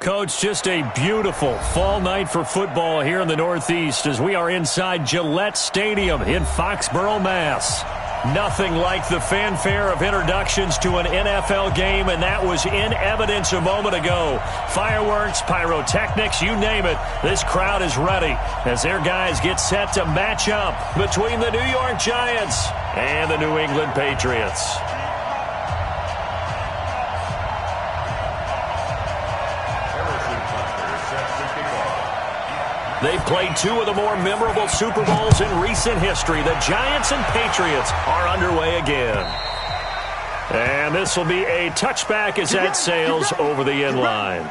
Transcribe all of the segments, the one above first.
Coach, just a beautiful fall night for football here in the Northeast as we are inside Gillette Stadium in Foxborough, Mass. Nothing like the fanfare of introductions to an NFL game, and that was in evidence a moment ago. Fireworks, pyrotechnics, you name it. This crowd is ready as their guys get set to match up between the New York Giants and the New England Patriots. They've played two of the more memorable Super Bowls in recent history. The Giants and Patriots are underway again. And this will be a touchback as that sails over the end line.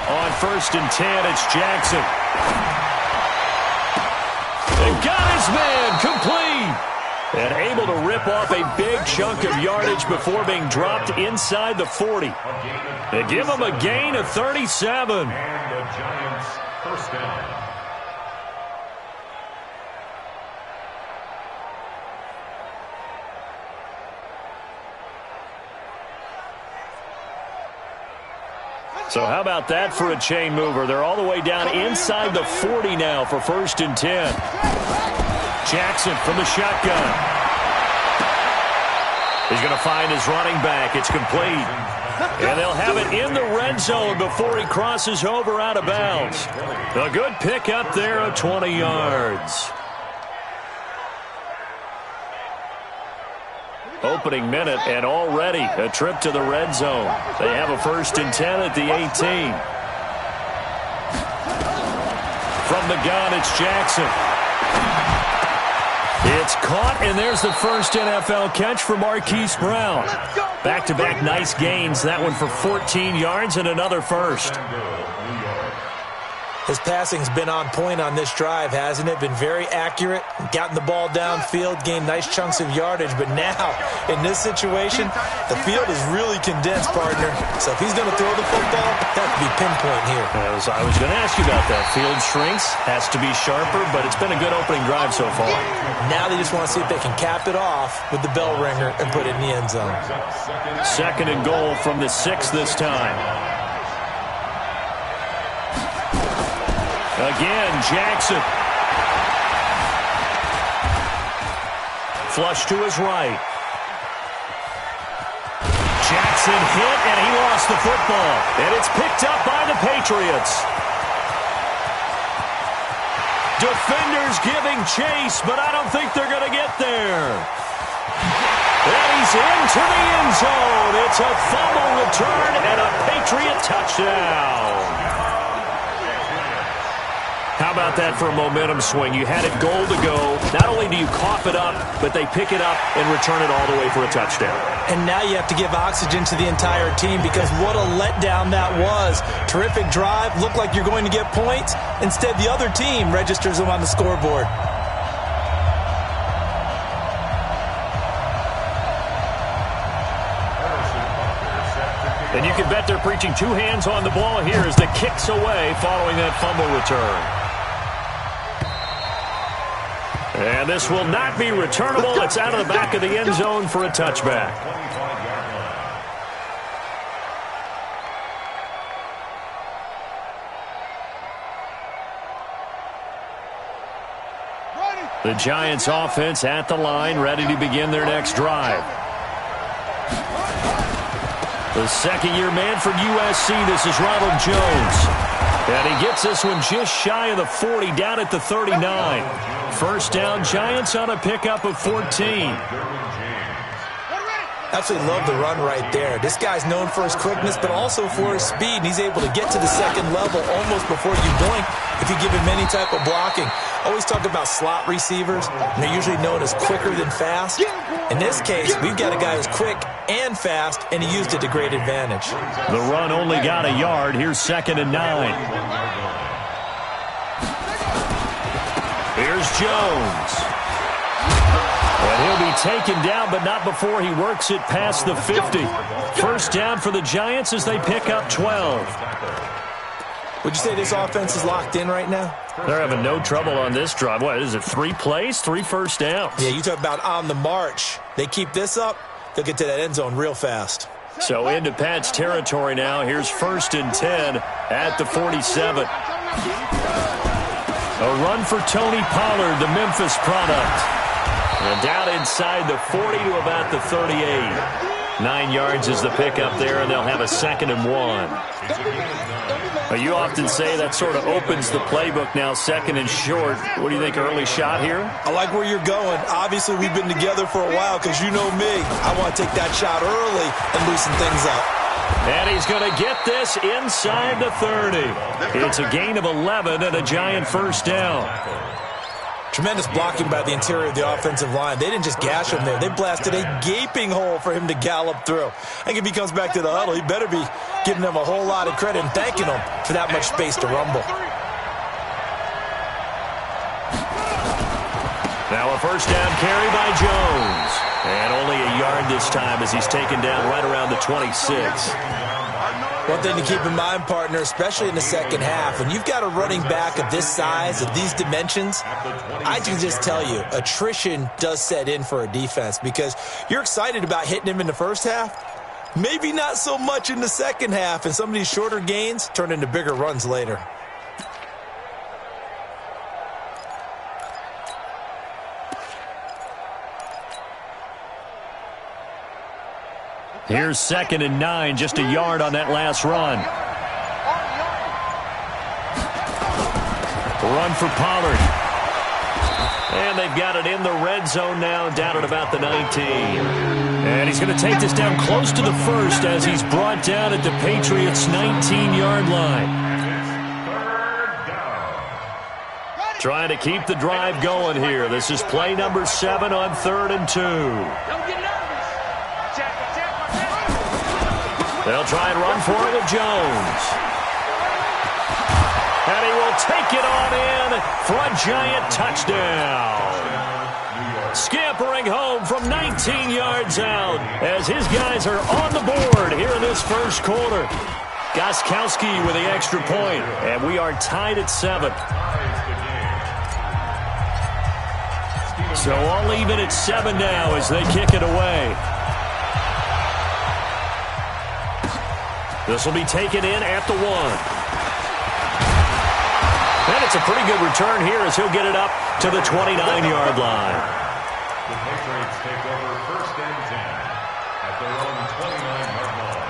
On 1st and 10, it's Jackson. And got his man complete. And able to rip off a big chunk of yardage before being dropped inside the 40. They give him a gain of 37. And the Giants first down. So how about that for a chain mover? They're all the way down inside the 40 now for 1st and 10. Jackson from the shotgun. He's going to find his running back. It's complete. And they'll have it in the red zone before he crosses over out of bounds. A good pick up there of 20 yards. Opening minute, and already a trip to the red zone. They have a 1st and 10 at the 18. From the gun, it's Jackson. It's caught, and there's the first NFL catch for Marquise Brown. Back-to-back nice gains. That one for 14 yards and another first. His passing's been on point on this drive, hasn't it? Been very accurate, gotten the ball downfield, gained nice chunks of yardage. But now, in this situation, the field is really condensed, partner. So if he's going to throw the football, that could be pinpoint here. As I was going to ask you about that. Field shrinks, has to be sharper, but it's been a good opening drive so far. Now they just want to see if they can cap it off with the bell ringer and put it in the end zone. 2nd and goal from the 6 this time. Again, Jackson. Flush to his right. Jackson hit, and he lost the football. And it's picked up by the Patriots. Defenders giving chase, but I don't think they're going to get there. And he's into the end zone. It's a fumble return and a Patriot touchdown. How about that for a momentum swing? You had it goal to go. Not only do you cough it up, but they pick it up and return it all the way for a touchdown. And now you have to give oxygen to the entire team because what a letdown that was. Terrific drive. Looked like you're going to get points. Instead, the other team registers them on the scoreboard. And you can bet they're preaching 2 hands on the ball here as the kick's away following that fumble return. And this will not be returnable. It's out of the back of the end zone for a touchback. The Giants offense at the line, ready to begin their next drive. The second-year man from USC, this is Ronald Jones. And he gets this one just shy of the 40, down at the 39. First down, Giants on a pickup of 14. Absolutely love the run right there. This guy's known for his quickness, but also for his speed. And he's able to get to the second level almost before you blink if you give him any type of blocking. Always talk about slot receivers, and they're usually known as quicker than fast. In this case, we've got a guy who's quick and fast, and he used it to great advantage. The run only got a yard. Here's 2nd and 9. Here's Jones. And he'll be taken down, but not before he works it past the 50. First down for the Giants as they pick up 12. Would you say this offense is locked in right now? They're having no trouble on this drive. What is it, 3 plays, 3 first downs? Yeah, you talk about on the march. They keep this up, they'll get to that end zone real fast. So into Pat's territory now. Here's 1st and 10 at the 47. A run for Tony Pollard, the Memphis product. And down inside the 40 to about the 38. 9 yards is the pickup there, and they'll have a 2nd and 1. You often say that sort of opens the playbook now, 2nd and short. What do you think, early shot here? I like where you're going. Obviously, we've been together for a while because you know me. I want to take that shot early and loosen things up. And he's going to get this inside the 30. It's a gain of 11 and a Giant first down. Tremendous blocking by the interior of the offensive line. They didn't just gash him there. They blasted a gaping hole for him to gallop through. I think if he comes back to the huddle, he better be giving them a whole lot of credit and thanking them for that much space to rumble. Now a first down carry by Jones. And only a yard this time as he's taken down right around the 26. One thing to keep in mind, partner, especially in the second half, when you've got a running back of this size, of these dimensions, I can just tell you, attrition does set in for a defense because you're excited about hitting him in the first half, maybe not so much in the second half, and some of these shorter gains turn into bigger runs later. Here's 2nd and 9, just a yard on that last run. Run for Pollard. And they've got it in the red zone now, down at about the 19. And he's going to take this down close to the first as he's brought down at the Patriots' 19-yard line. Trying to keep the drive going here. This is play number 7 on 3rd and 2. They'll try and run for it with Jones. And he will take it on in for a Giant touchdown. Scampering home from 19 yards out as his guys are on the board here in this first quarter. Gostkowski with the extra point, and we are tied at 7. So all even at 7 now as they kick it away. This will be taken in at the 1. And it's a pretty good return here as he'll get it up to the 29-yard line. The Patriots take over 1st and 10 at their own 29-yard line.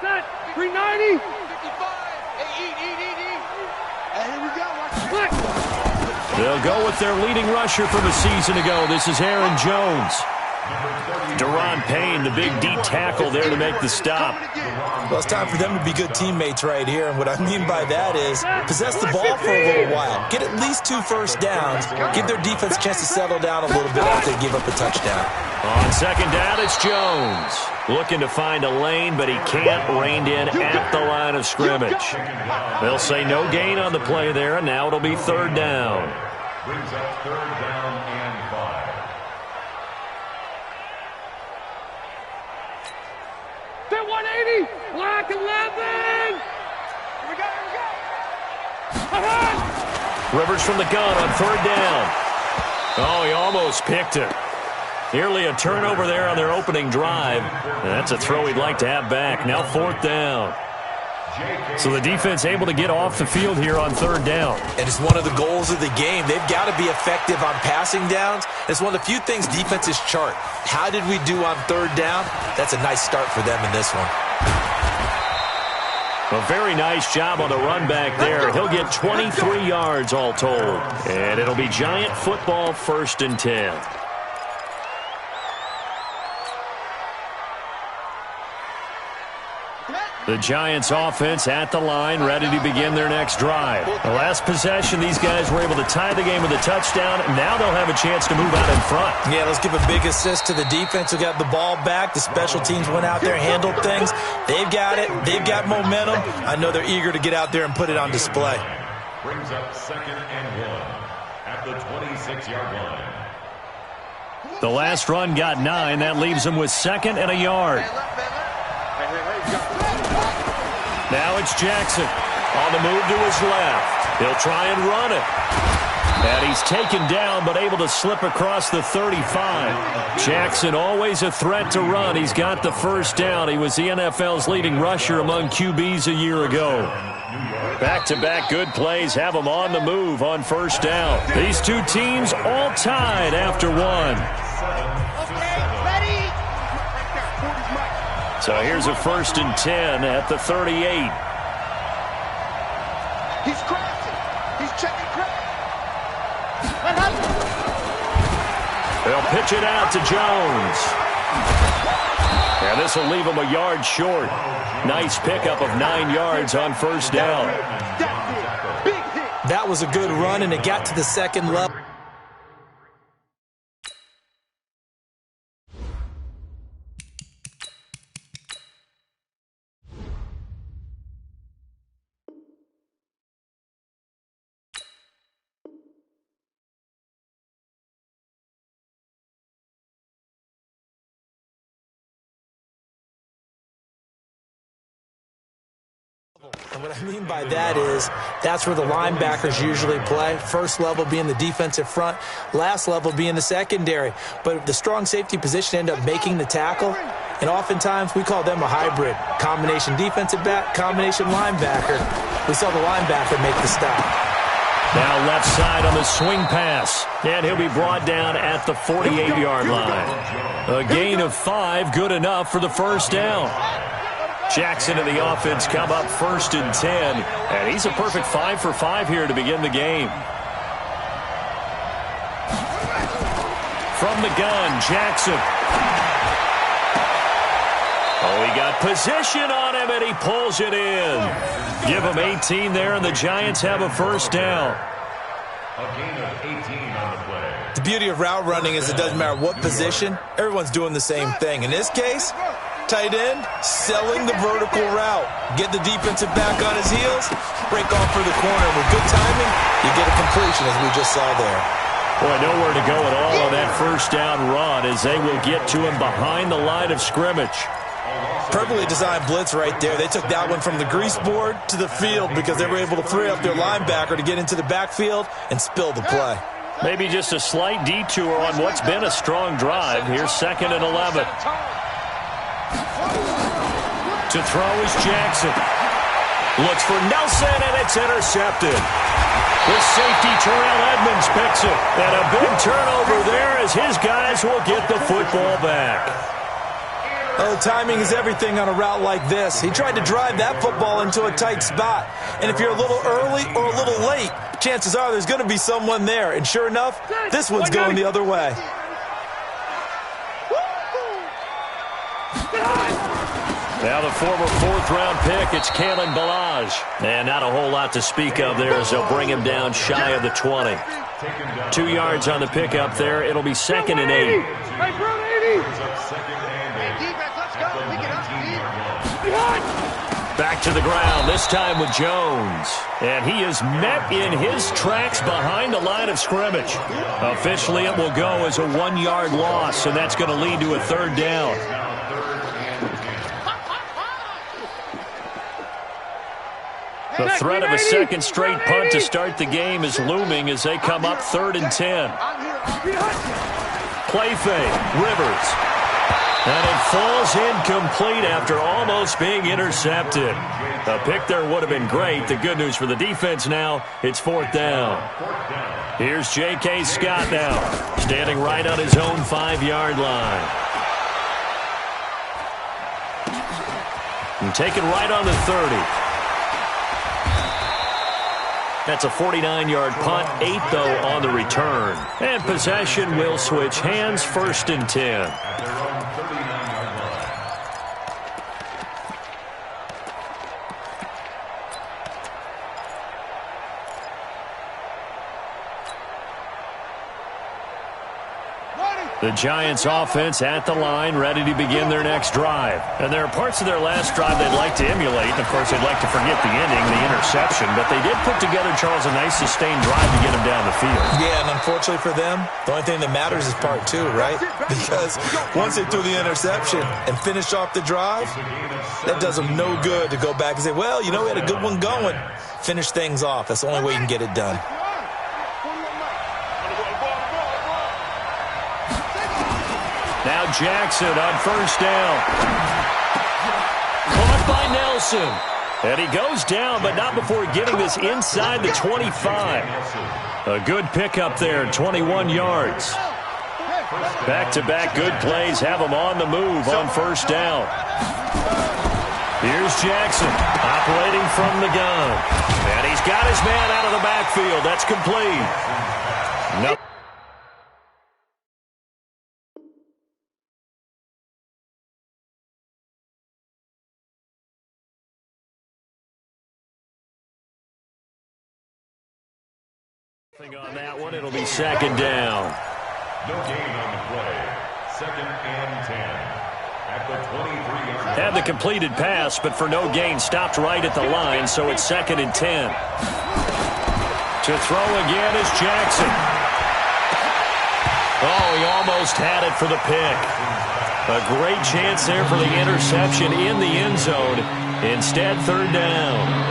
Set. 390. 55. Hey, eat. Hey, here we go. Watch. They'll go with their leading rusher from a season ago. This is Aaron Jones. Deron Payne, the big D tackle there to make the stop. Well, it's time for them to be good teammates right here. And what I mean by that is possess the ball for a little while. Get at least 2 first downs. Give their defense a chance to settle down a little bit after they give up a touchdown. On second down, it's Jones. Looking to find a lane, but he can't. Reined in at the line of scrimmage. They'll say no gain on the play there, and now it'll be 3rd down. Brings up 3rd down and 5. Set 180. Block 11. Here we go. Rivers from the gun on 3rd down. Oh, he almost picked it. Nearly a turnover there on their opening drive. And that's a throw he'd like to have back. Now 4th down. So the defense able to get off the field here on 3rd down. And it's one of the goals of the game. They've got to be effective on passing downs. It's one of the few things defenses chart. How did we do on 3rd down? That's a nice start for them in this one. A very nice job on the run back there. He'll get 23 yards all told. And it'll be Giant football 1st and 10. The Giants offense at the line, ready to begin their next drive. The last possession, these guys were able to tie the game with a touchdown. Now they'll have a chance to move out in front. Yeah, let's give a big assist to the defense who got the ball back. The special teams went out there, handled things. They've got it. They've got momentum. I know they're eager to get out there and put it on display. Brings up 2nd and 1 at the 26-yard line. The last run got 9. That leaves them with 2nd and a yard. Now it's Jackson on the move to his left. He'll try and run it. And he's taken down but able to slip across the 35. Jackson always a threat to run. He's got the 1st down. He was the NFL's leading rusher among QBs a year ago. Back-to-back good plays have them on the move on 1st down. These two teams all tied after 1. So here's a 1st and 10 at the 38. He's crossing. He's checking crack. They'll pitch it out to Jones. And this will leave him a yard short. Nice pickup of 9 yards on 1st down. That was a good run, and it got to the 2nd level. And what I mean by that is that's where the linebackers usually play. 1st level being the defensive front, last level being the secondary. But the strong safety position end up making the tackle. And oftentimes we call them a hybrid. Combination defensive back, combination linebacker. We saw the linebacker make the stop. Now left side on the swing pass. And he'll be brought down at the 48-yard line. A gain of 5, good enough for the 1st down. Jackson and the offense come up 1st and 10. And he's a perfect 5 for 5 here to begin the game. From the gun, Jackson. Oh, he got position on him, and he pulls it in. Give him 18 there, and the Giants have a 1st down. A gain of 18 on the play. The beauty of route running is it doesn't matter what position, everyone's doing the same thing. In this case, tight end, selling the vertical route. Get the defensive back on his heels, break off for the corner. With good timing, you get a completion as we just saw there. Boy, nowhere to go at all on that first down run as they will get to him behind the line of scrimmage. Perfectly designed blitz right there. They took that one from the grease board to the field because they were able to free up their linebacker to get into the backfield and spill the play. Maybe just a slight detour on what's been a strong drive. Here's 2nd and 11. To throw is Jackson. Looks for Nelson, and it's intercepted. The safety, Terrell Edmonds, picks it. And a big turnover there as his guys will get the football back. Oh, timing is everything on a route like this. He tried to drive that football into a tight spot. And if you're a little early or a little late, chances are there's going to be someone there. And sure enough, this one's going the other way. Now the former 4th-round pick, it's Kalen Ballage. And not a whole lot to speak of there as they'll bring him down shy of the 20. 2 yards on the pickup there. It'll be 2nd and 8. Hey, bro, 80. Back to the ground, this time with Jones. And he is met in his tracks behind the line of scrimmage. Officially, it will go as a 1-yard loss, and that's going to lead to a 3rd down. The threat of a second straight punt to start the game is looming as they come up 3rd and 10. Play fake, Rivers. And it falls incomplete after almost being intercepted. A pick there would have been great. The good news for the defense now, it's 4th down. Here's J.K. Scott now, standing right on his own 5-yard line. And taken right on the 30. That's a 49-yard punt, 8 though on the return. And possession will switch hands, 1st and 10. The Giants offense at the line, ready to begin their next drive. And there are parts of their last drive they'd like to emulate. And, of course, they'd like to forget the ending, the interception. But they did put together, Charles, a nice sustained drive to get them down the field. Yeah, and unfortunately for them, the only thing that matters is part 2, right? Because once they threw the interception and finished off the drive, that does them no good to go back and say, well, you know, we had a good one going. Finish things off. That's the only way you can get it done. Now Jackson on 1st down. Caught by Nelson. And he goes down, but not before getting this inside the 25. A good pickup there, 21 yards. Back-to-back good plays have him on the move on 1st down. Here's Jackson operating from the gun. And he's got his man out of the backfield. That's complete. No. On that one, it'll be 2nd down. No gain on the play. 2nd and 10. At the 23-yard line. Had the completed pass, but for no gain, stopped right at the line, so it's 2nd and 10. To throw again is Jackson. Oh, he almost had it for the pick. A great chance there for the interception in the end zone. Instead, 3rd down.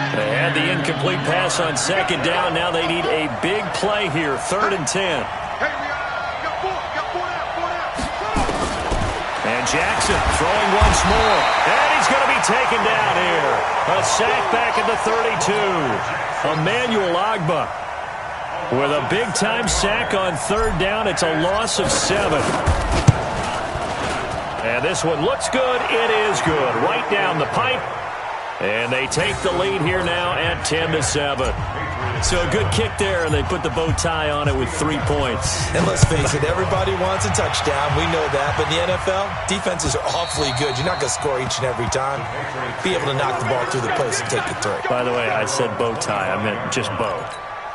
They had the incomplete pass on 2nd down. Now they need a big play here, 3rd and 10. And Jackson throwing once more. And he's going to be taken down here. A sack back at the 32. Emmanuel Ogbah with a big-time sack on 3rd down. It's a loss of 7. And this one looks good. It is good. Right down the pipe. And they take the lead here now at 10-7. So a good kick there, and they put the bow tie on it with 3 points. And let's face it, everybody wants a touchdown. We know that. But in the NFL, defenses are awfully good. You're not going to score each and every time. Be able to knock the ball through the post and take it through. By the way, I said bow tie. I meant just bow.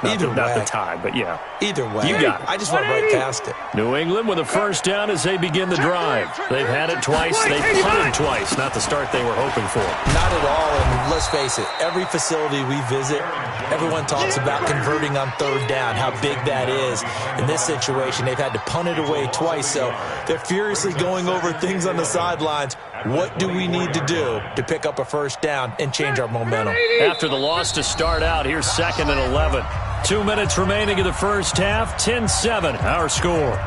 Not the tie, but yeah. Either way. You got it. I just went right past it. New England with a first down as they begin the drive. They've had it twice. They've punted twice. Not the start they were hoping for. Not at all. And let's face it, every facility we visit, everyone talks about converting on third down, how big that is. In this situation, they've had to punt it away twice, so they're furiously going over things on the sidelines. What do we need to do to pick up a first down and change our momentum? After the loss to start out, here's 2nd and 11. 2 minutes remaining in the first half. 10-7, our score.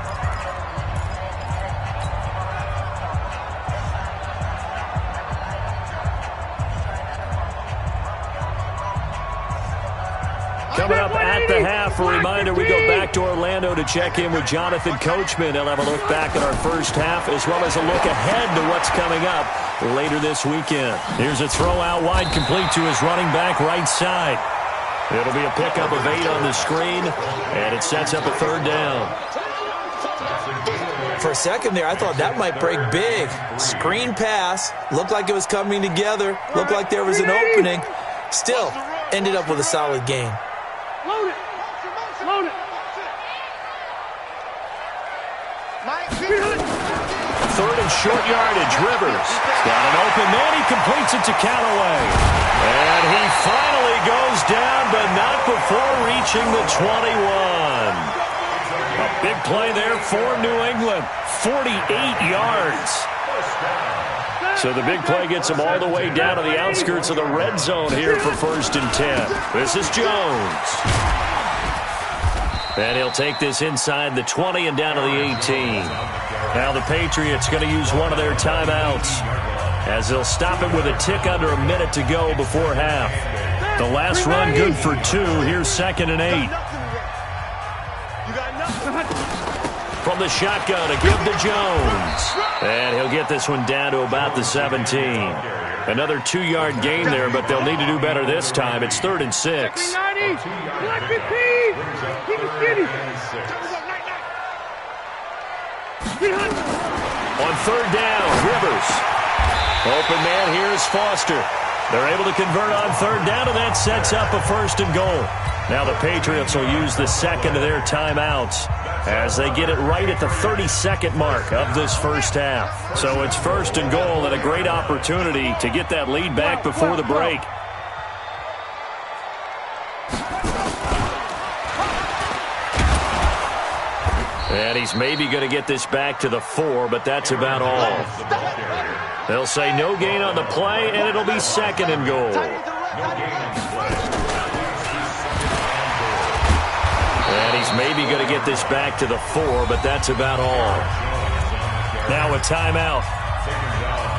Coming up at the half, a reminder, we go back to Orlando to check in with Jonathan Coachman. He'll have a look back at our first half as well as a look ahead to what's coming up later this weekend. Here's a throw out wide, complete to his running back right side. It'll be a pickup of 8 on the screen, and it sets up a third down. For a second there, I thought that might break big. Screen pass, looked like it was coming together, looked like there was an opening. Still, ended up with a solid gain. Load it. Load it. Third and short yardage, Rivers. Got an open man, he completes it to Callaway. And he finally goes down, but not before reaching the 21. A big play there for New England, 48 yards. So the big play gets him all the way down to the outskirts of the red zone here for 1st and 10. This is Jones. And he'll take this inside the 20 and down to the 18. Now the Patriots going to use one of their timeouts as they'll stop it with a tick under a minute to go before half. The last run good for 2. Here's 2nd and 8. From the shotgun, a give to Jones. And he'll get this one down to about the 17. Another 2-yard gain there, but they'll need to do better this time. It's 3rd and 6. On 3rd down, Rivers. Open man here is Foster. They're able to convert on 3rd down, and that sets up a 1st and goal. Now the Patriots will use the second of their timeouts as they get it right at the 32nd mark of this first half. So it's 1st and goal and a great opportunity to get that lead back before the break. And he's maybe going to get this back to the 4, but that's about all. They'll say no gain on the play, and it'll be 2nd and goal. And he's maybe going to get this back to the 4, but that's about all. Now a timeout.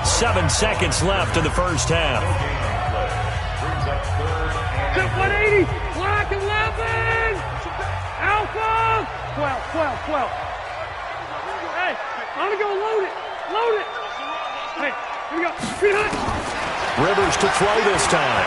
7 seconds left in the first half. 180, black 11, alpha, 12. Hey, I'm going to go load it. Hey, here we go. Rivers to throw this time.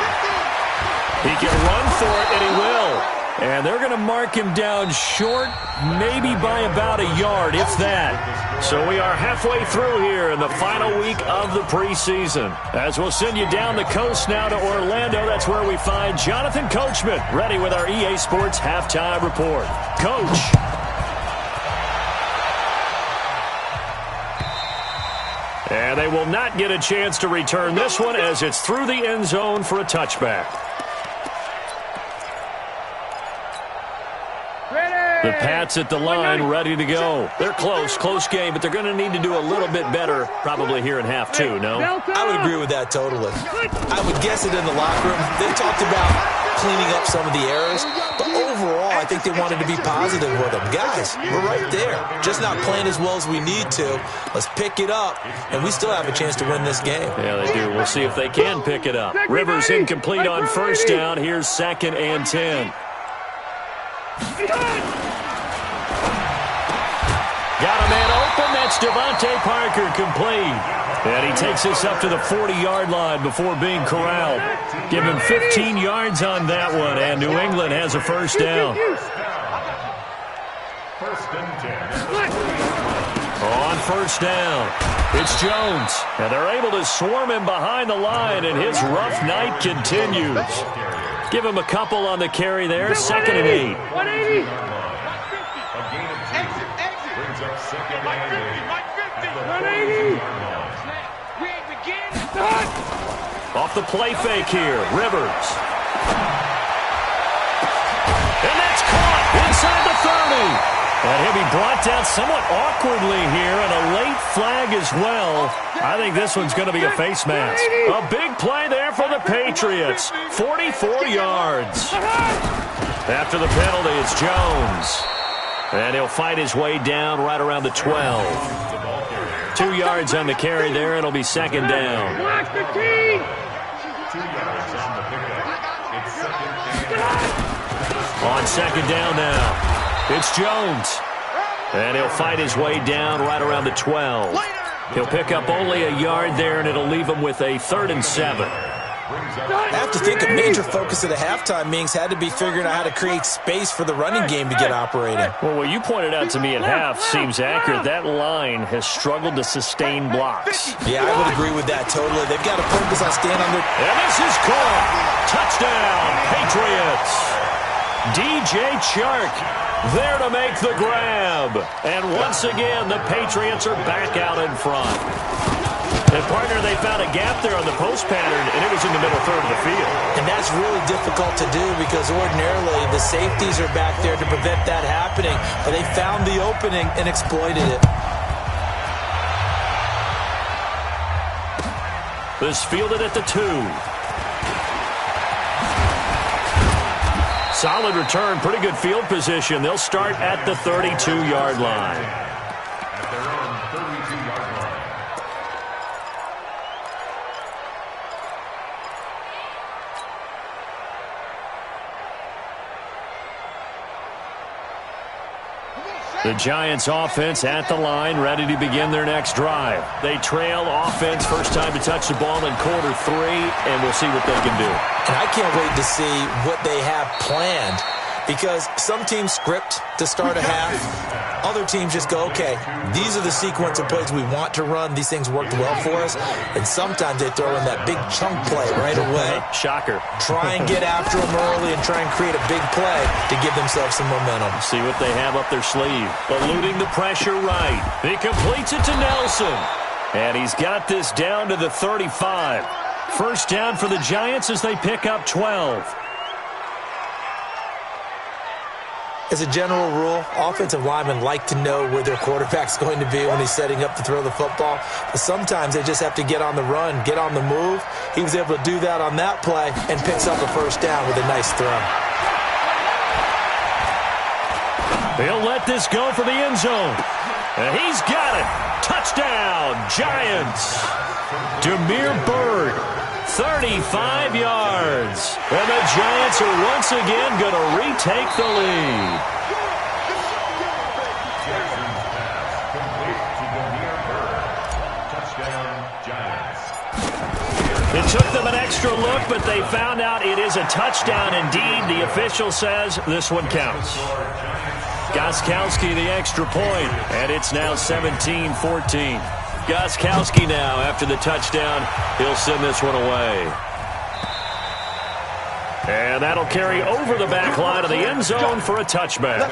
He can run for it, and he will. And they're going to mark him down short, maybe by about a yard, if that. So we are halfway through here in the final week of the preseason. As we'll send you down the coast now to Orlando, that's where we find Jonathan Coachman, ready with our EA Sports Halftime Report. Coach. And they will not get a chance to return this one as it's through the end zone for a touchback. The Pats at the line, ready to go. They're close game, but they're going to need to do a little bit better probably here in half 2, no? I would agree with that totally. I would guess it in the locker room. They talked about cleaning up some of the errors, but overall, I think they wanted to be positive with them. Guys, we're right there. Just not playing as well as we need to. Let's pick it up, and we still have a chance to win this game. Yeah, they do. We'll see if they can pick it up. Rivers incomplete on 1st down. Here's 2nd and 10. Got a man open. open. That's Devontae Parker complete. And he takes us up to the 40-yard line before being corralled. Give him 15 yards on that one, and New England has a first down. First and 10. On first down, it's Jones. And they're able to swarm him behind the line, and his rough night continues. Give him a couple on the carry there. Second and 8. 180. 180. A gain of 2. Brings up second and 8. 180. Off the play fake here, Rivers. And that's caught inside the 30. And he'll be brought down somewhat awkwardly here, and a late flag as well. I think this one's going to be a face mask. A big play there for the Patriots. 44 yards. After the penalty, it's Jones. And he'll fight his way down right around the 12. 2 yards on the carry there. It'll be second down. 2 yards on the pickup. It's second and 8. On second down now. It's Jones. And he'll fight his way down right around the 12. He'll pick up only a yard there, and it'll leave him with a 3rd and 7. I have to think a major focus of the halftime meetings had to be figuring out how to create space for the running game to get operating. Well, what you pointed out to me at half seems accurate. That line has struggled to sustain blocks. Yeah, I would agree with that totally. They've got to focus on staying on their... And this is caught. Touchdown, Patriots. DJ Chark there to make the grab. And once again, the Patriots are back out in front. And, partner, they found a gap there on the post pattern, and it was in the middle third of the field. And that's really difficult to do because ordinarily the safeties are back there to prevent that happening. But they found the opening and exploited it. This fielded at the 2. Solid return, pretty good field position. They'll start at the 32-yard line. At their own 32-yard line. The Giants offense at the line, ready to begin their next drive. They trail offense, first time to touch the ball in quarter 3, and we'll see what they can do. And I can't wait to see what they have planned because some teams script to start a half. Other teams just go, okay, these are the sequence of plays we want to run. These things worked well for us. And sometimes they throw in that big chunk play right away. Shocker. Try and get after them early and try and create a big play to give themselves some momentum. See what they have up their sleeve. Eluding the pressure right. He completes it to Nelson. And he's got this down to the 35. First down for the Giants as they pick up 12. As a general rule, offensive linemen like to know where their quarterback's going to be when he's setting up to throw the football. But sometimes they just have to get on the run, get on the move. He was able to do that on that play and picks up a first down with a nice throw. He'll let this go for the end zone. And he's got it. Touchdown, Giants. Demir Bird, 35 yards. And the Giants are once again going to retake the lead. Jackson's pass complete to Demir Bird. Touchdown, Giants. It took them an extra look, but they found out it is a touchdown indeed. The official says this one counts. Gostkowski the extra point, and it's now 17-14. Gostkowski now, after the touchdown, he'll send this one away. And that'll carry over the back line of the end zone for a touchback.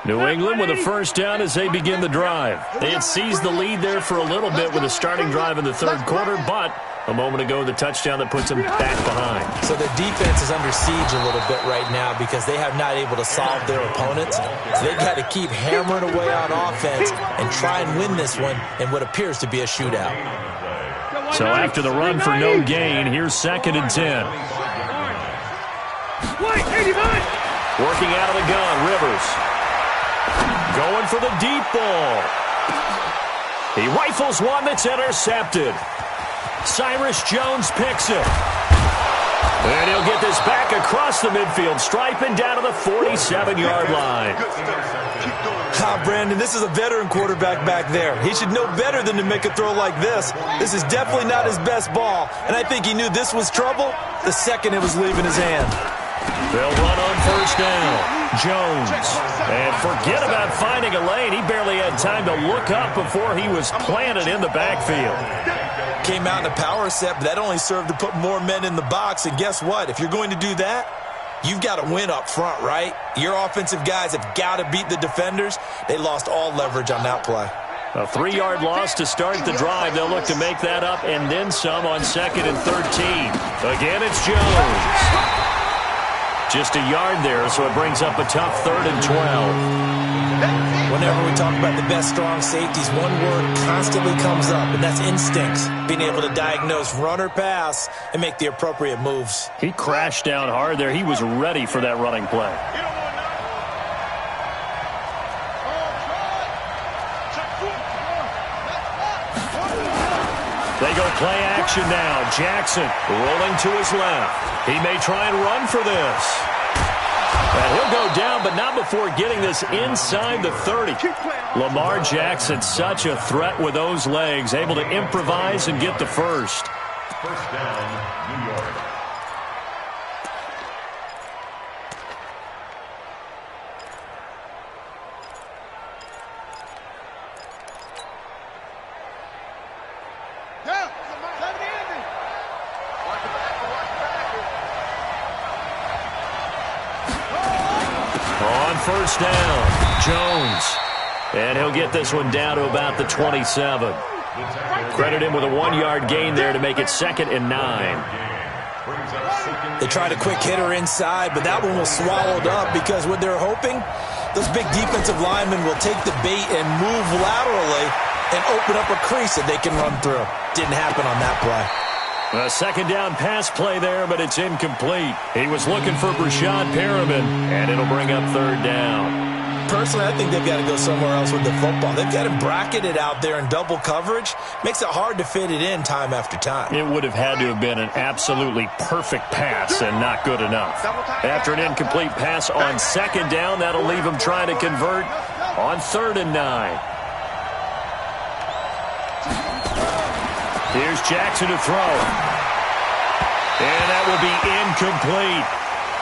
New England with a first down as they begin the drive. They had seized the lead there for a little bit with a starting drive in the third quarter, but a moment ago the touchdown that puts them back behind. So their defense is under siege a little bit right now because they have not able to solve their opponents. So they've got to keep hammering away on offense and try and win this one in what appears to be a shootout. So after the run for no gain, here's 2nd and 10. Wait, 89. Working out of the gun, Rivers. Going for the deep ball. He rifles one that's intercepted. Cyrus Jones picks it. And he'll get this back across the midfield stripe and down to the 47-yard line. Brandon, this is a veteran quarterback back there. He should know better than to make a throw like this. This is definitely not his best ball, and I think he knew this was trouble the second it was leaving his hand. They'll run on first down. Jones. And forget about finding a lane. He barely had time to look up before he was planted in the backfield. Came out in a power set, but that only served to put more men in the box. And guess what? If you're going to do that, you've got to win up front, right? Your offensive guys have got to beat the defenders. They lost all leverage on that play. A 3-yard loss to start the drive. They'll look to make that up and then some on 2nd and 13. Again, it's Jones. Just a yard there, so it brings up a tough 3rd and 12. Whenever we talk about the best strong safeties, one word constantly comes up, and that's instincts. Being able to diagnose run or pass and make the appropriate moves. He crashed down hard there. He was ready for that running play. They go play action now. Jackson rolling to his left. He may try and run for this. And he'll go down, but not before getting this inside the 30. Lamar Jackson, such a threat with those legs, able to improvise and get the first. First down, New York. First down, Jones. And he'll get this one down to about the 27. Credit him with a 1-yard gain there to make it 2nd and 9. They tried a quick hitter inside, but that one was swallowed up because what they're hoping, those big defensive linemen will take the bait and move laterally and open up a crease that they can run through. Didn't happen on that play. A 2nd down pass play there, but it's incomplete. He was looking for Brashad Perriman, and it'll bring up 3rd down. Personally, I think they've got to go somewhere else with the football. They've got him bracketed out there in double coverage. Makes it hard to fit it in time after time. It would have had to have been an absolutely perfect pass and not good enough. After an incomplete pass on 2nd down, that'll leave him trying to convert on 3rd and 9. Here's Jackson to throw. And that will be incomplete.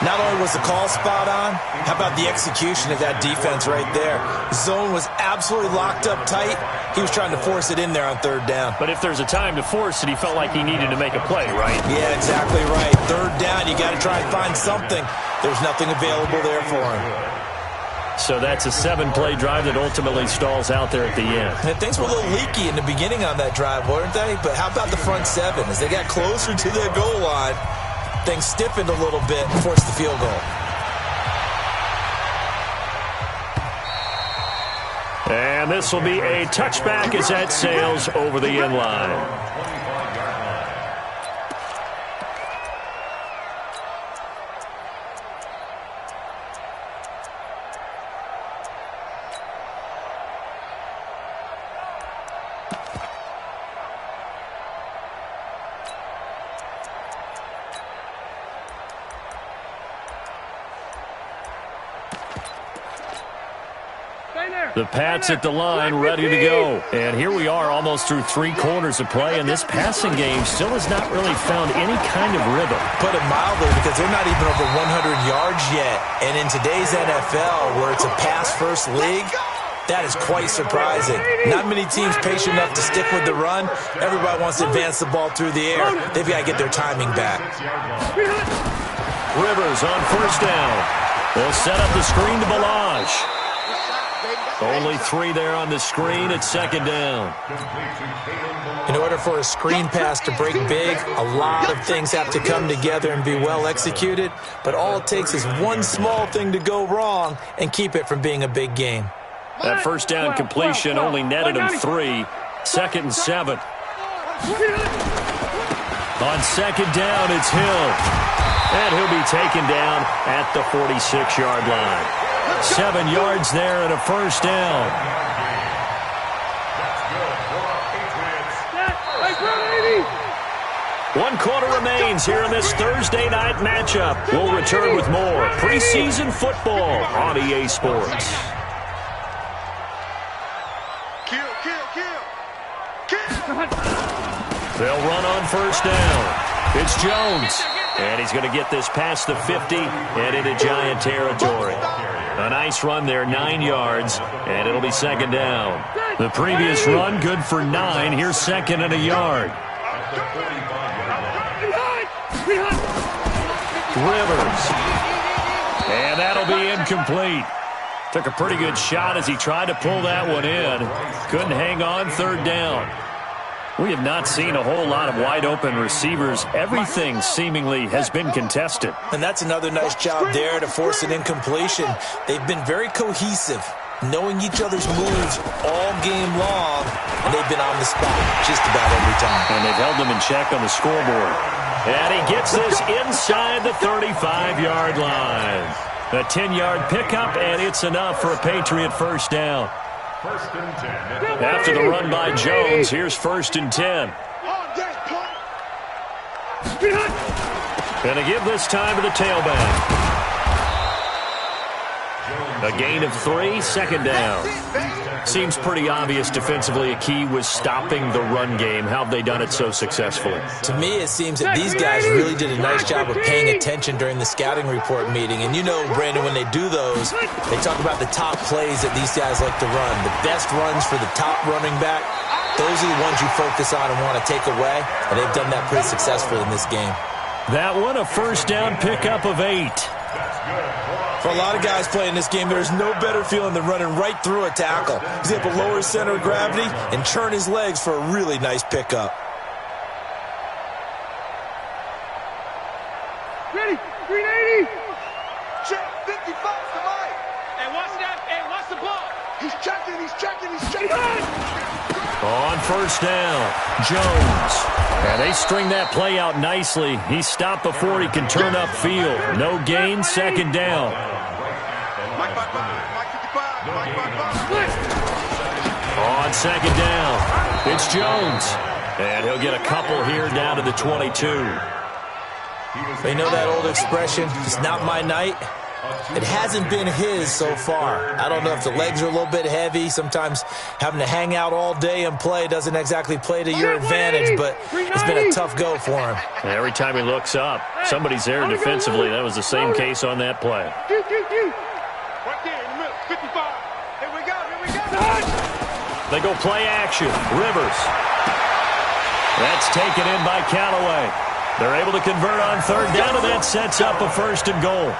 Not only was the call spot on, how about the execution of that defense right there? Zone was absolutely locked up tight. He was trying to force it in there on 3rd down. But if there's a time to force it, he felt like he needed to make a play, right? Yeah, exactly right. 3rd down, you got to try and find something. There's nothing available there for him. So that's a 7-play drive that ultimately stalls out there at the end. And things were a little leaky in the beginning on that drive, weren't they? But how about the front 7? As they got closer to their goal line, things stiffened a little bit and forced the field goal. And this will be a touchback as that sails over the end line. The Pats at the line, ready to go. And here we are almost through 3 quarters of play, and this passing game still has not really found any kind of rhythm. Put it mildly, because they're not even over 100 yards yet. And in today's NFL, where it's a pass-first league, that is quite surprising. Not many teams patient enough to stick with the run. Everybody wants to advance the ball through the air. They've got to get their timing back. Rivers on first down. They'll set up the screen to Balaj. Only 3 there on the screen at 2nd down. In order for a screen pass to break big, a lot of things have to come together and be well executed, but all it takes is one small thing to go wrong and keep it from being a big game. That first down completion only netted him 3. 2nd and 7. On 2nd down, it's Hill. And he'll be taken down at the 46-yard line. 7 yards there and a first down. One quarter remains here in this Thursday night matchup. We'll return with more preseason football on EA Sports. They'll run on first down. It's Jones. And he's going to get this past the 50 and into Giant territory. A nice run there, 9 yards, and it'll be second down. The previous run, good for 9. Here's second and a yard. Rivers. And that'll be incomplete. Took a pretty good shot as he tried to pull that one in. Couldn't hang on, third down. We have not seen a whole lot of wide-open receivers. Everything seemingly has been contested. And that's another nice job there to force an incompletion. They've been very cohesive, knowing each other's moves all game long, and they've been on the spot just about every time. And they've held them in check on the scoreboard. And he gets this inside the 35-yard line. A 10-yard pickup, and it's enough for a Patriot first down. First and 10. After the run by Jones, here's first and 10. Gonna give this time to the tailback. A gain of 3, second down. Seems pretty obvious defensively a key was stopping the run game. How have they done it so successfully? To me, it seems that these guys really did a nice job of paying attention during the scouting report meeting. And you know, Brandon, when they do those, they talk about the top plays that these guys like to run. The best runs for the top running back, those are the ones you focus on and want to take away. And they've done that pretty successfully in this game. That one, a first down pickup of 8. For a lot of guys playing this game, there's no better feeling than running right through a tackle. He's able to lower his center of gravity and churn his legs for a really nice pickup. Ready, 380. Check, 55 to Mike. And what's that? And what's the ball? He's checking. On first down, Jones. And they string that play out nicely. He's stopped before he can turn upfield. No gain, second down. Mike 55. On second down, it's Jones. And he'll get a couple here down to the 22. They know that old expression, it's not my night. It hasn't been his so far. I don't know if the legs are a little bit heavy. Sometimes having to hang out all day and play doesn't exactly play to your advantage, but it's been a tough go for him. Every time he looks up, somebody's there defensively. That was the same case on that play. Right there in the middle, 55. Here we go. They go play action. Rivers. That's taken in by Callaway. They're able to convert on third down, and that sets up a first and goal.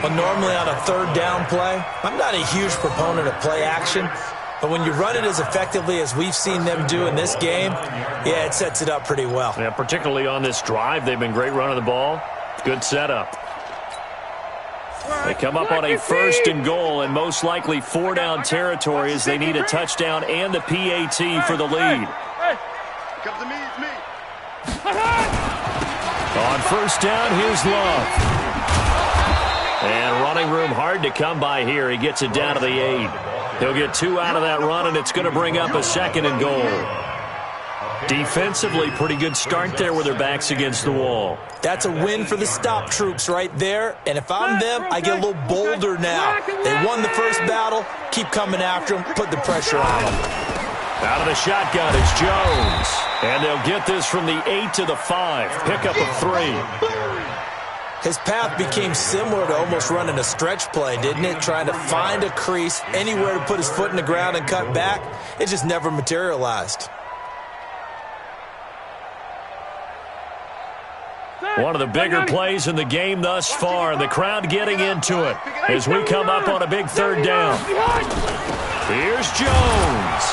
Well, normally on a third down play, I'm not a huge proponent of play action, but when you run it as effectively as we've seen them do in this game, yeah, it sets it up pretty well. Yeah, particularly on this drive, they've been great running the ball. Good setup. They come up on a first and goal, and most likely 4-down territory as they need a touchdown and the PAT for the lead. Comes to me, it's me. On first down, here's Love. And running room hard to come by here. He gets it down to the 8. He'll get 2 out of that run, and it's going to bring up a second and goal. Defensively, pretty good start there with their backs against the wall. That's a win for the stop troops right there, and if I'm them, I get a little bolder now. They won the first battle, keep coming after them, put the pressure on them. Out of the shotgun is Jones. And they'll get this from the 8 to the 5. Pickup of 3. His path became similar to almost running a stretch play, didn't it? Trying to find a crease, anywhere to put his foot in the ground and cut back. It just never materialized. One of the bigger plays in the game thus far. The crowd getting into it as we come up on a big third down. Here's Jones.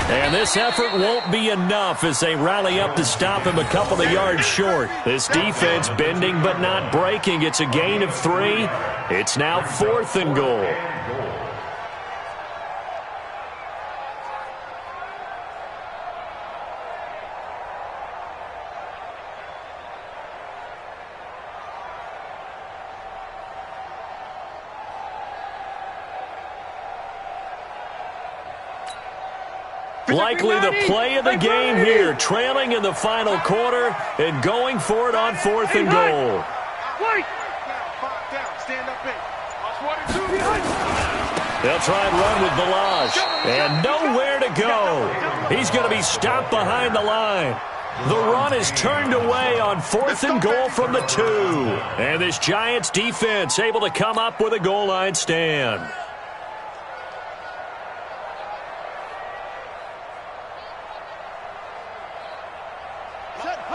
And this effort won't be enough as they rally up to stop him a couple of yards short. This defense bending but not breaking. It's a gain of 3. It's now 4th and goal. Likely the play of the game here, trailing in the final quarter and going for it on 4th and goal. Stand up in. Watch 1 and 2. They'll try and run with Balazs, and nowhere to go. He's going to be stopped behind the line. The run is turned away on 4th and goal from the 2. And this Giants defense able to come up with a goal line stand.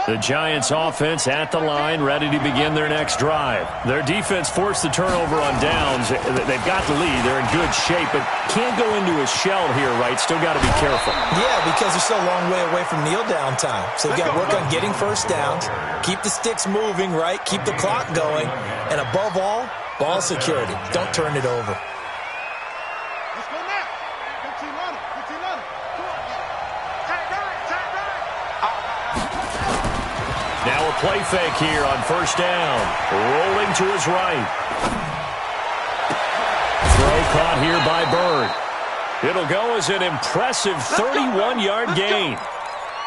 The Giants offense at the line, ready to begin their next drive. Their defense forced the turnover on downs. They've got the lead. They're in good shape, but can't go into a shell here, right? Still got to be careful. Yeah, because they're still a long way away from kneel down time. So they've got to work on getting first downs, keep the sticks moving, right? Keep the clock going, and above all, ball security. Don't turn it over. Let's go now. Good team running. Good team running. Tag right. Now a play fake here on first down. Rolling to his right. Throw caught here by Bird. It'll go as an impressive 31-yard gain.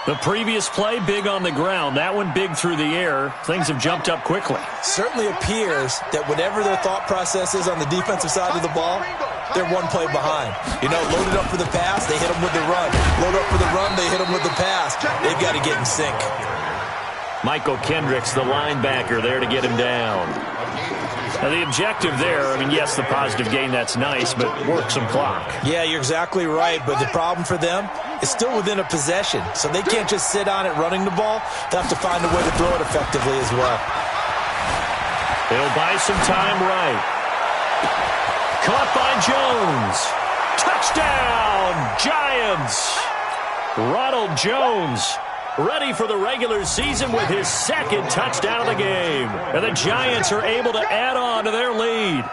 The previous play, big on the ground. That one big through the air. Things have jumped up quickly. Certainly appears that whatever their thought process is on the defensive side of the ball, they're one play behind. You know, loaded up for the pass, they hit them with the run. Load up for the run, they hit them with the pass. They've got to get in sync. Michael Kendricks, the linebacker, there to get him down. Now, the objective there, I mean, yes, the positive gain, that's nice, but work some clock. Yeah, you're exactly right, but the problem for them is still within a possession, so they can't just sit on it running the ball. They'll have to find a way to throw it effectively as well. They'll buy some time right. Caught by Jones. Touchdown, Giants! Ronald Jones ready for the regular season with his second touchdown of the game. And the Giants are able to add on to their lead.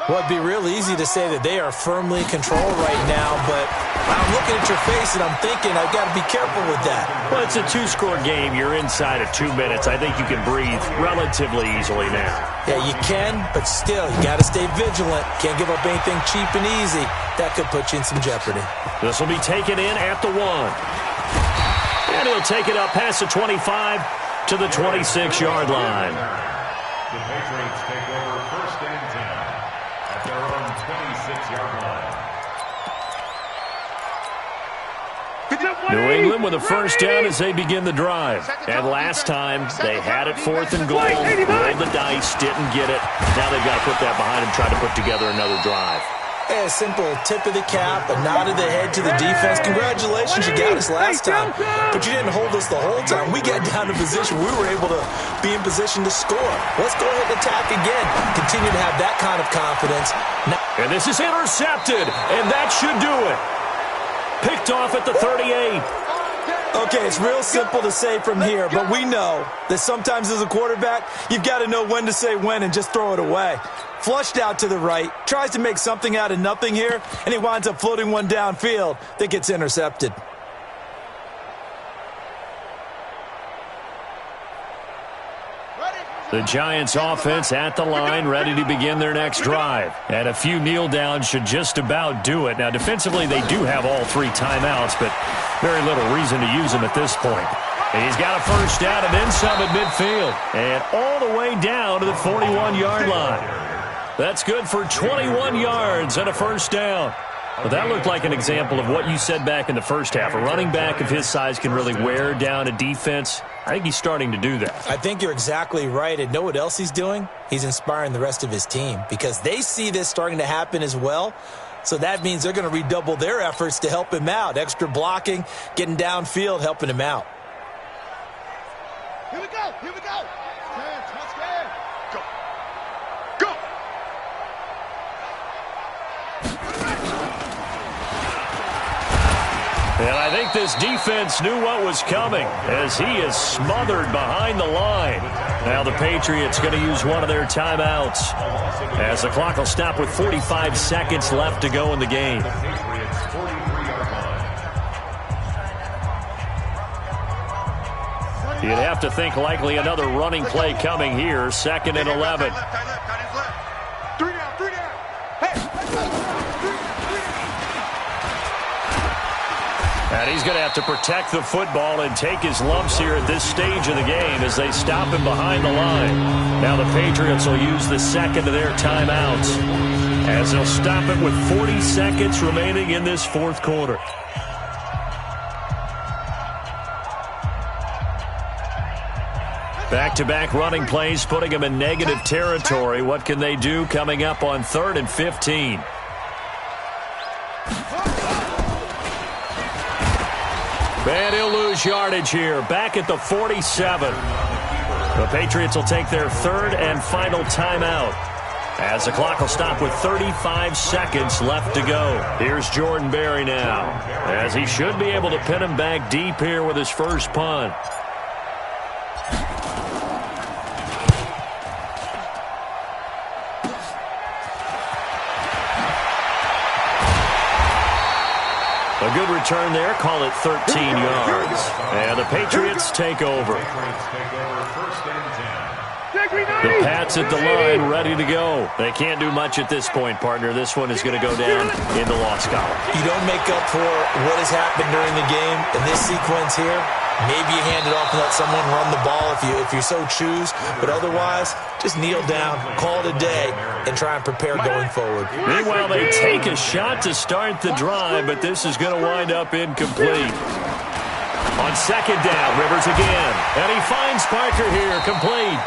Well, it'd be real easy to say that they are firmly in control right now, but I'm looking at your face and I'm thinking I've got to be careful with that. Well, it's a 2-score game. You're inside of 2 minutes. I think you can breathe relatively easily now. Yeah, you can, but still, you got to stay vigilant. Can't give up anything cheap and easy. That could put you in some jeopardy. This will be taken in at the 1. And he'll take it up past the 25 to the 26-yard line. The Patriots take over 1st and 10 at their own 26-yard line. New England with a first down as they begin the drive. And last time, they had it 4th and goal, rolled the dice, didn't get it. Now they've got to put that behind them, try to put together another drive. A simple tip of the cap, a nod of the head to the defense. Congratulations, you got us last time. But you didn't hold us the whole time. We got down to position. We were able to be in position to score. Let's go ahead and attack again. Continue to have that kind of confidence. And this is intercepted, and that should do it. Picked off at the 38. Okay, it's real simple to say from here, but we know that sometimes as a quarterback, you've got to know when to say when and just throw it away. Flushed out to the right, tries to make something out of nothing here, and he winds up floating one downfield that gets intercepted. The Giants offense at the line, ready to begin their next drive. And a few kneel downs should just about do it. Now, defensively, they do have all 3 timeouts, but very little reason to use them at this point. And he's got a first down and then some at midfield. And all the way down to the 41-yard line. That's good for 21 yards and a first down. But that looked like an example of what you said back in the first half. A running back of his size can really wear down a defense. I think he's starting to do that. I think you're exactly right. And know what else he's doing? He's inspiring the rest of his team because they see this starting to happen as well. So that means they're going to redouble their efforts to help him out. Extra blocking, getting downfield, helping him out. Here we go. Here we go. Touchdown. Go. Go. And I think this defense knew what was coming as he is smothered behind the line. Now the Patriots going to use one of their timeouts as the clock will stop with 45 seconds left to go in the game. You'd have to think likely another running play coming here, 2nd and 11. 3 down. 3 down. Hey. And he's going to have to protect the football and take his lumps here at this stage of the game as they stop him behind the line. Now the Patriots will use the second of their timeouts as they'll stop it with 40 seconds remaining in this fourth quarter. Back-to-back running plays putting them in negative territory. What can they do coming up on 3rd and 15? And he'll lose yardage here. Back at the 47. The Patriots will take their 3rd and final timeout as the clock will stop with 35 seconds left to go. Here's Jordan Berry now, as he should be able to pin him back deep here with his first punt. A good return there. Call it 13 yards. And the Patriots take over. The Pats at the line, ready to go. They can't do much at this point, partner. This one is going to go down in the loss column. You don't make up for what has happened during the game in this sequence here. Maybe you hand it off and let someone run the ball if you so choose. But otherwise, just kneel down, call it a day, and try and prepare going forward. Meanwhile, they take a shot to start the drive, but this is going to wind up incomplete. On second down, Rivers again. And he finds Parker here, complete.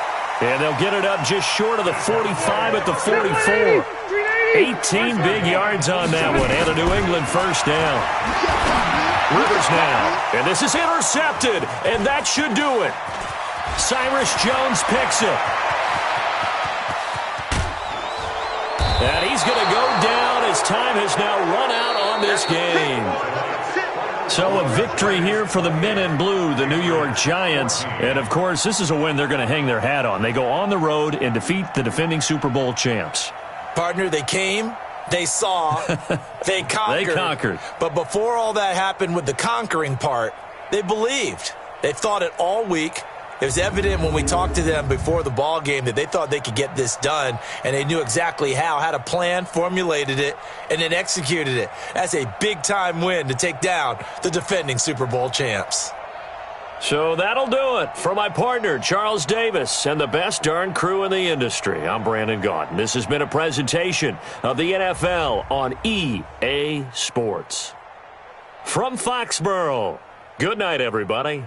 And they'll get it up just short of the 45 at the 44. 18 big yards on that one, and a New England first down. Rivers now, and this is intercepted, and that should do it. Cyrus Jones picks it. And he's going to go down as time has now run out on this game. So a victory here for the men in blue, the New York Giants. And, of course, this is a win they're going to hang their hat on. They go on the road and defeat the defending Super Bowl champs. Partner, they came, they saw, they conquered. They conquered. But before all that happened with the conquering part, they believed. They thought it all week. It was evident when we talked to them before the ball game that they thought they could get this done, and they knew exactly how, had a plan, formulated it, and then executed it. That's a big-time win to take down the defending Super Bowl champs. So that'll do it for my partner, Charles Davis, and the best darn crew in the industry. I'm Brandon Gaudin. This has been a presentation of the NFL on EA Sports. From Foxborough, good night, everybody.